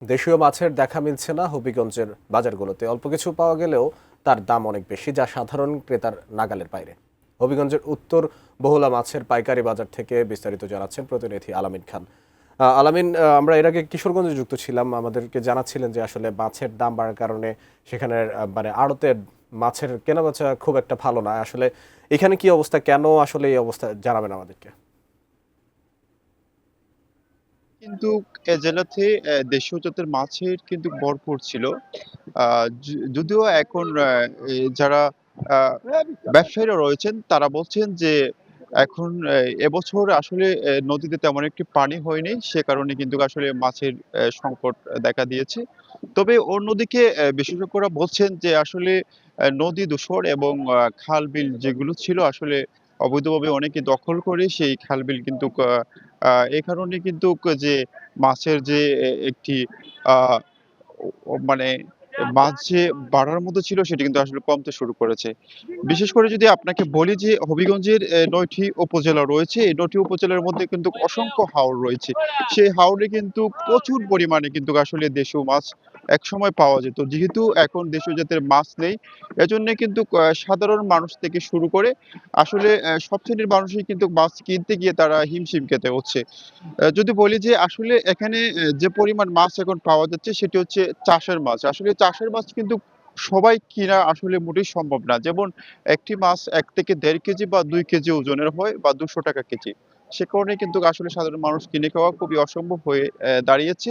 দেশীয় মাছের দেখা মিলছে না হবিগঞ্জের বাজারগুলোতে। অল্প কিছু পাওয়া গেলেও তার দাম অনেক বেশি, যা সাধারণ ক্রেতার নাগালের বাইরে। হবিগঞ্জের উত্তর বহুলা মাছের পাইকারি বাজার থেকে বিস্তারিত জানাচ্ছেন প্রতিনিধি আলামিন খান। আলামিন, আমরা এর আগে কিশোরগঞ্জে যুক্ত ছিলাম, আমাদেরকে জানাচ্ছিলেন যে আসলে মাছের দাম বাড়ার কারণে সেখানের মানে আড়তের মাছের কেনাবেচা খুব একটা ভালো না। আসলে এখানে কি অবস্থা, কেন আসলে এই অবস্থা জানাবেন আমাদেরকে। কিন্তু এ জেলাতে দেশীয় জাতের মাছের কিন্তু ভরপুর ছিল। যদিও এখন যারা আ ব্যবসায়ীরা রয়েছেন তারা বলছেন যে এখন এবছর আসলে নদীতে তেমন একটি পানি হয়নি। সে কারণে কিন্তু আসলে মাছের সংকট দেখা দিয়েছে। তবে অন্যদিকে বিশেষজ্ঞরা বলছেন যে আসলে নদী দূষণ এবং খাল-বিল যেগুলো ছিল আসলে অবৈধভাবে অনেকে দখল করে সেই খাল-বিল কিন্তু এ কারণে কিন্তু যে মাছের যে একটি আ ও ও মানে মাছ যে বাড়ার মতো ছিল সেটি কিন্তু আসলে কমতে শুরু করেছে। বিশেষ করে যদি আপনাকে বলি যে হবিগঞ্জের ৯ টি উপজেলা রয়েছে। এই ৯ টি উপজেলার মধ্যে কিন্তু অসংখ্য হাওর রয়েছে। সেই হাওরে কিন্তু প্রচুর পরিমাণে কিন্তু আসলে দেশীয় মাছ একসময় পাওয়া যেত। যেহেতু এখন দেশীয় জাতের মাছ নেই, এজন্যে কিন্তু সাধারণ মানুষ থেকে শুরু করে আসলে সব শ্রেণীর মানুষই কিন্তু মাছ কিনতে গিয়ে তারা হিমশিম খেতে হচ্ছে। যদি বলি যে আসলে এখানে যে পরিমাণ মাছ এখন পাওয়া যাচ্ছে সেটি হচ্ছে চাষের মাছ। আসলে চাষের মাছ কিন্তু সবাই কিনা আসলে মোটেই সম্ভব না। যেমন একটি মাছ ১ থেকে ১.৫ কেজি বা ২ কেজি ওজনের হয় বা ৳২০০ কেজি। সে কারণে কিন্তু আসলে সাধারণ মানুষ কিনে খাওয়া খুবই অসম্ভব হয়ে দাঁড়িয়েছে।